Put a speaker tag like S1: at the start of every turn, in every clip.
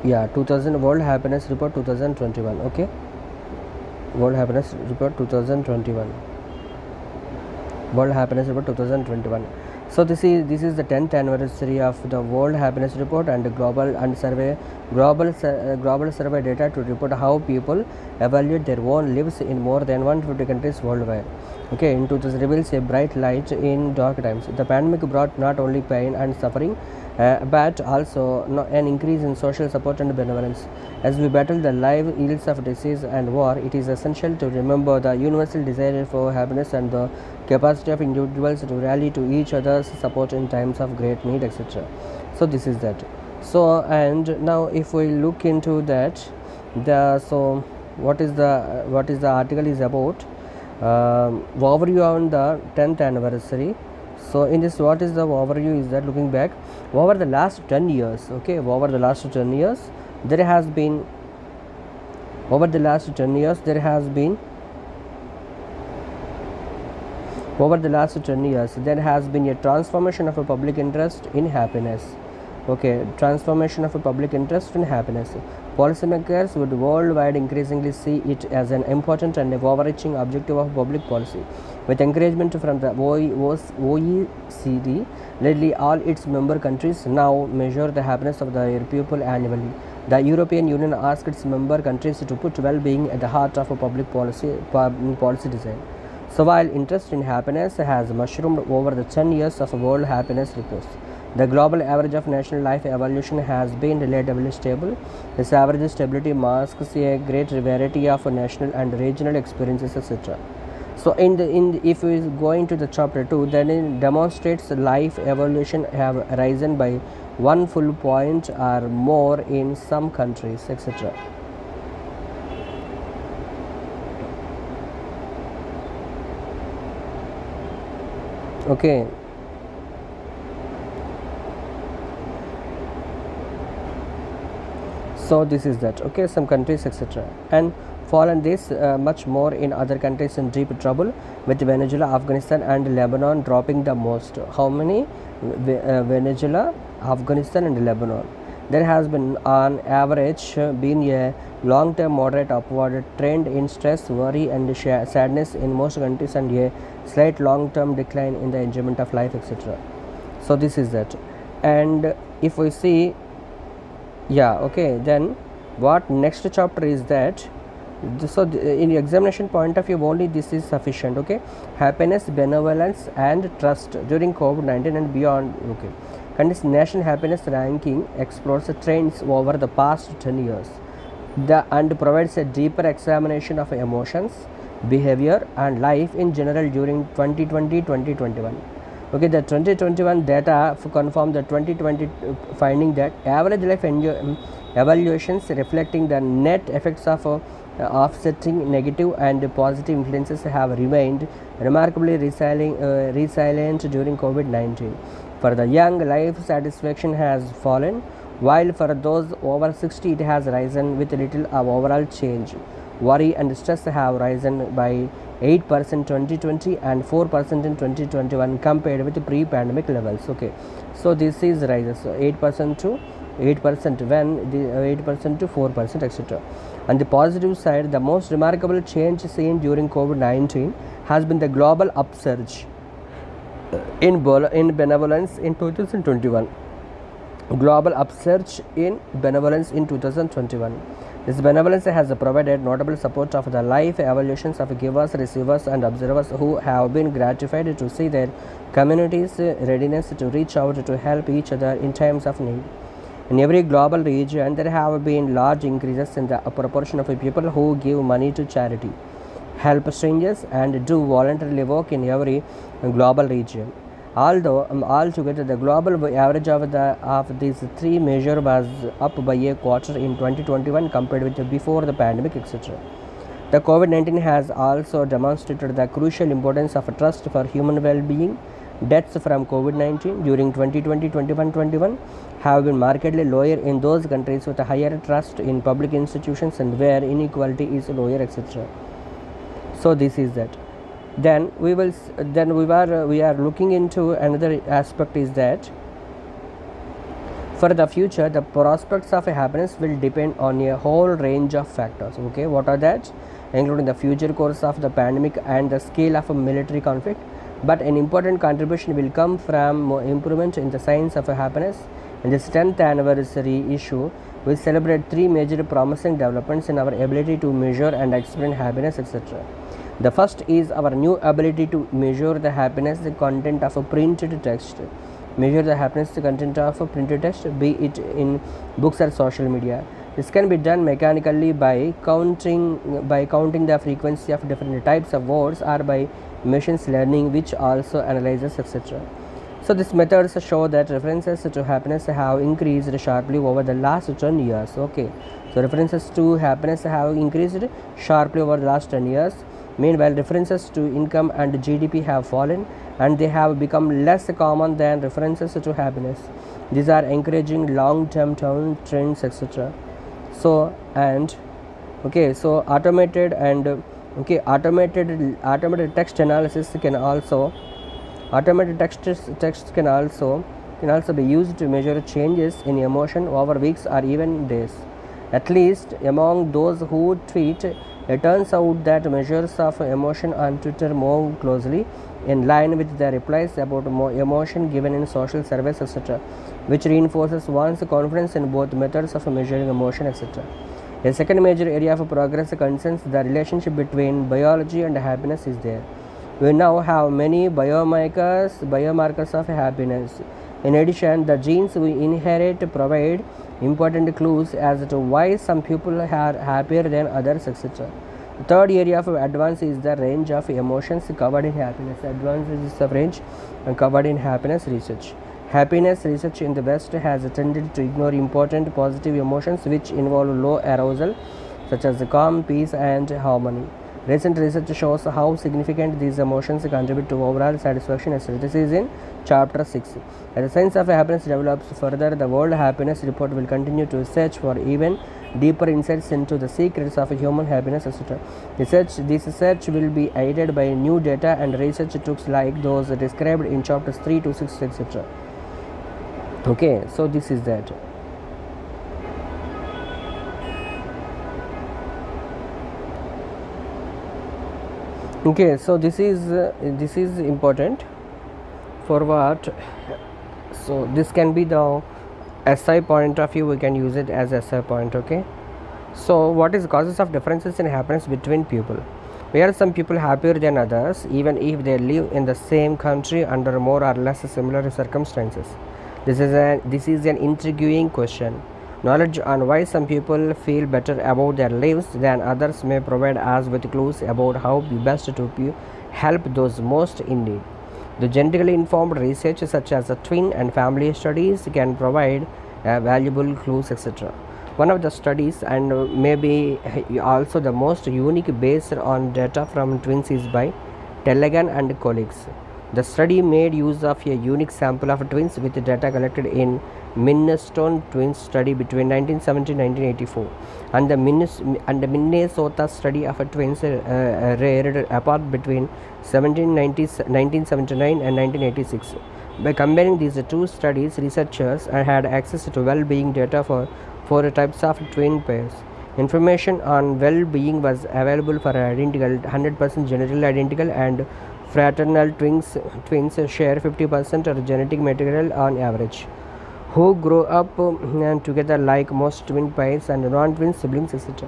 S1: Yeah, 2000 World Happiness Report 2021. Okay, World Happiness Report 2021. World Happiness Report 2021. So this is the 10th anniversary of the World Happiness Report and global survey data to report how people evaluate their own lives in more than 150 countries worldwide. Okay, in 2000 reveals a bright light in dark times. The pandemic brought not only pain and suffering, but also an increase in social support and benevolence. As we battle the live ills of disease and war, it is essential to remember the universal desire for happiness and the capacity of individuals to rally to each other's support in times of great need, etc. So this is that. So, and now if we look into that, what is the article is about, overview on the 10th anniversary. So in this, what is the overview is that looking back over the last 10 years. Okay, over the last 10 years there has been over the last 10 years there has been a transformation of a public interest in happiness. Okay, transformation of a public interest in happiness. Policymakers would worldwide increasingly see it as an important and overarching objective of public policy. With encouragement from the OECD, nearly all its member countries now measure the happiness of their people annually. The European Union asked its member countries to put well-being at the heart of a public policy design. So while interest in happiness has mushroomed over the 10 years of World Happiness Reports, the global average of national life evolution has been relatively stable. This average stability masks a great variety of national and regional experiences, etc. So if we go into the chapter 2, then it demonstrates life evolution have risen by 1 full point or more in some countries, etc. Okay. So this is that. Okay, some countries, etc. And fallen this much more in other countries in deep trouble, with Venezuela, Afghanistan and Lebanon dropping the most. How many? Venezuela, Afghanistan and Lebanon. There has been on average been a long-term moderate upward trend in stress, worry and sadness in most countries, and a slight long-term decline in the enjoyment of life, etc. So this is that. And if we see, yeah, okay, then what next chapter is that, so in the examination point of view only this is sufficient. Okay, happiness, benevolence and trust during COVID-19 and beyond. Okay, country's national happiness ranking explores the trends over the past 10 years and provides a deeper examination of emotions, behavior and life in general during 2020-2021. Okay, the 2021 data confirm the 2020 finding that average life evaluations reflecting the net effects of offsetting negative and positive influences have remained remarkably resilient during COVID-19. For the young, life satisfaction has fallen, while for those over 60 it has risen with little of overall change. Worry and stress have risen by 8% 2020 and 4% in 2021 compared with pre-pandemic levels. Okay, so this is rises, so 8% to 8% when the 8% to 4%, etc. On the positive side, the most remarkable change seen during COVID-19 has been the global upsurge in benevolence in 2021. Global upsurge in benevolence in 2021. This benevolence has provided notable support of the life evaluations of givers, receivers and observers who have been gratified to see their communities' readiness to reach out to help each other in times of need. In every global region, there have been large increases in the proportion of people who give money to charity, help strangers and do voluntary work in every global region. Although altogether the global average of these three measures was up by a quarter in 2021 compared with before the pandemic, etc. The COVID-19 has also demonstrated the crucial importance of trust for human well-being. Deaths from COVID-19 during 2020-21 have been markedly lower in those countries with a higher trust in public institutions and where inequality is lower, etc. So this is that. Then we are looking into another aspect is that For the future, the prospects of happiness will depend on a whole range of factors. Okay, what are that? Including the future course of the pandemic and the scale of a military conflict. But an important contribution will come from improvement in the science of happiness. In this 10th anniversary issue, we celebrate three major promising developments in our ability to measure and explain happiness, etc. The first is our new ability to measure the happiness content of a printed text. Measure the happiness content of a printed text, be it in books or social media. This can be done mechanically by counting the frequency of different types of words, or by machine learning, which also analyzes, etc. So these methods show that references to happiness have increased sharply over the last 10 years. Okay, so references to happiness have increased sharply over the last 10 years. Meanwhile, references to income and GDP have fallen, and they have become less common than references to happiness. These are encouraging long-term trends, etc. So automated text analysis can also be used to measure changes in emotion over weeks or even days. At least among those who tweet, it turns out that measures of emotion on Twitter move closely in line with the replies about emotion given in social surveys, etc., which reinforces one's confidence in both methods of measuring emotion, etc. A second major area of progress concerns the relationship between biology and happiness is there. We now have many biomarkers of happiness. In addition, the genes we inherit provide important clues as to why some people are happier than others, etc. The third area of advance is the range of emotions covered in happiness. Advance is the range covered in happiness research. Happiness research in the West has tended to ignore important positive emotions which involve low arousal, such as calm, peace, and harmony. Recent research shows how significant these emotions contribute to overall satisfaction, etc. This is in chapter 6. As the science of happiness develops further, the World Happiness Report will continue to search for even deeper insights into the secrets of human happiness, etc. This research will be aided by new data and research tools like those described in chapters 3 to 6, etc. Okay, so this is that. Okay, so this is important for what? So this can be the SI point of view. We can use it as SI point. Okay, so what is causes of differences in happiness between people? Why are some people happier than others, even if they live in the same country under more or less similar circumstances? This is an intriguing question. Knowledge on why some people feel better about their lives than others may provide us with clues about how best to help those most in need. The genetically informed research such as twin and family studies can provide valuable clues, etc. One of the studies, and maybe also the most unique based on data from twins, is by Tellegen and colleagues. The study made use of a unique sample of twins with data collected in Minnesota twins study between 1970 and 1984, and the Minnesota study of twins reared apart between 1979 and 1986. By comparing these two studies, researchers had access to well-being data for 4 types of twin pairs. Information on well-being was available for identical 100% genetically identical and fraternal twins share 50% of genetic material on average, who grow up together like most twin pairs and non-twin siblings, etc.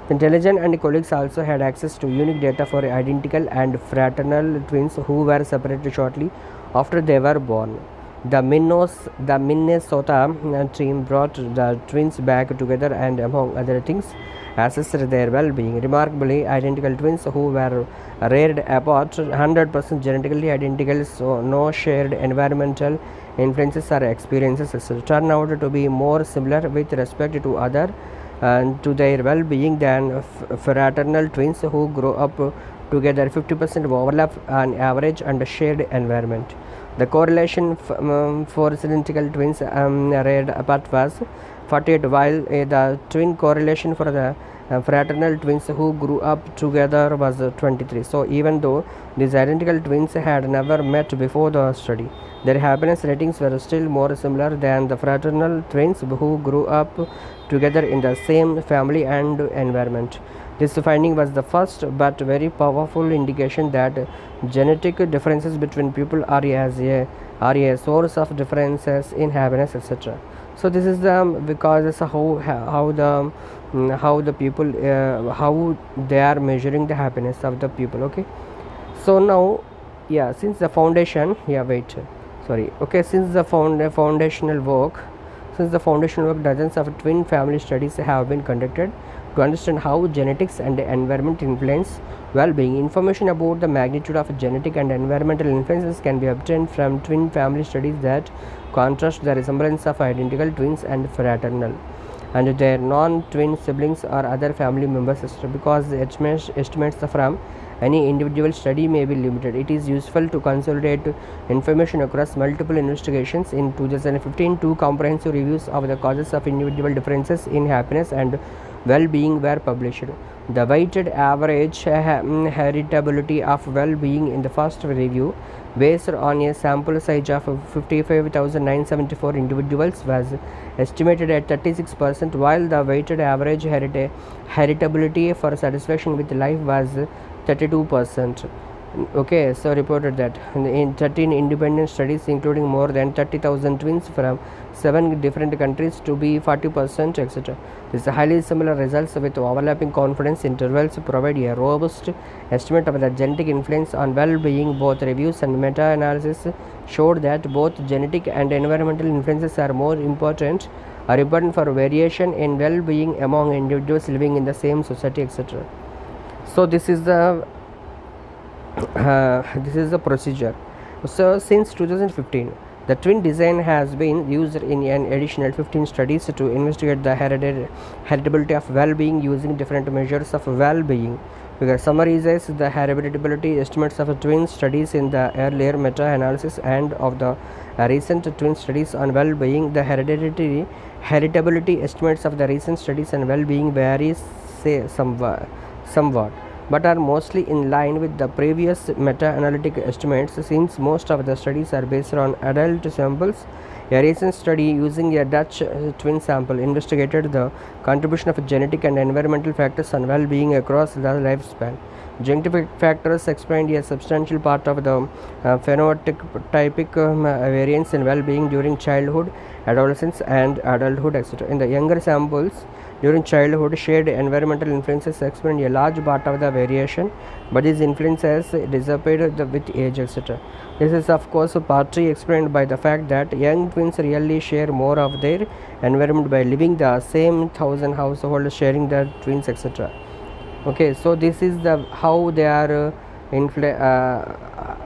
S1: Tellegen and colleagues also had access to unique data for identical and fraternal twins who were separated shortly after they were born. The Minnesota team brought the twins back together and, among other things, assessed their well-being. Remarkably, identical twins who were reared apart, 100% genetically identical, so no shared environmental influences or experiences, turn out to be more similar with respect to to their well-being than fraternal twins who grow up together. 50% overlap on average and shared environment. The correlation for identical twins reared apart was 48, while the twin correlation for the fraternal twins who grew up together was 23. So even though these identical twins had never met before the study, their happiness ratings were still more similar than the fraternal twins who grew up together in the same family and environment. This finding was the first but very powerful indication that genetic differences between people are a source of differences in happiness, etc. So this is the because how the people how they are measuring the happiness of the people. Okay, so now since the foundation since the foundational work dozens of twin family studies have been conducted to understand how genetics and environment influence well-being. Information about the magnitude of genetic and environmental influences can be obtained from twin family studies that contrast the resemblance of identical twins and fraternal and their non-twin siblings or other family members, because the estimates from any individual study may be limited. It is useful to consolidate information across multiple investigations. In 2015, 2 comprehensive reviews of the causes of individual differences in happiness and well-being were published. The weighted average heritability of well-being in the first review, based on a sample size of 55,974 individuals, was estimated at 36%, while the weighted average heritability for satisfaction with life was 32%. Okay, so reported that in 13 independent studies including more than 30,000 twins from 7 different countries to be 40%, etc. These highly similar results with overlapping confidence intervals provide a robust estimate of the genetic influence on well-being. Both reviews and meta-analysis showed that both genetic and environmental influences are important for variation in well-being among individuals living in the same society, etc. So this is the procedure. So since 2015, the twin design has been used in an additional 15 studies to investigate the heritability of well-being using different measures of well-being. Figure summarizes the heritability estimates of twin studies in the earlier meta-analysis and of the recent twin studies on well-being. The heritability estimates of the recent studies on well-being varies somewhat, but are mostly in line with the previous meta-analytic estimates. Since most of the studies are based on adult samples, a recent study using a Dutch twin sample investigated the contribution of genetic and environmental factors on well-being across the lifespan. Genetic factors explained a substantial part of the phenotypic variance in well-being during childhood, adolescence, and adulthood, etc. In the younger samples, during childhood, shared environmental influences explain a large part of the variation, but these influences disappeared with age, etc. This is of course partly explained by the fact that young twins really share more of their environment by living the same 1,000 households, sharing their twins, etc. Okay, so this is the how they are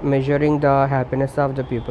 S1: measuring the happiness of the people.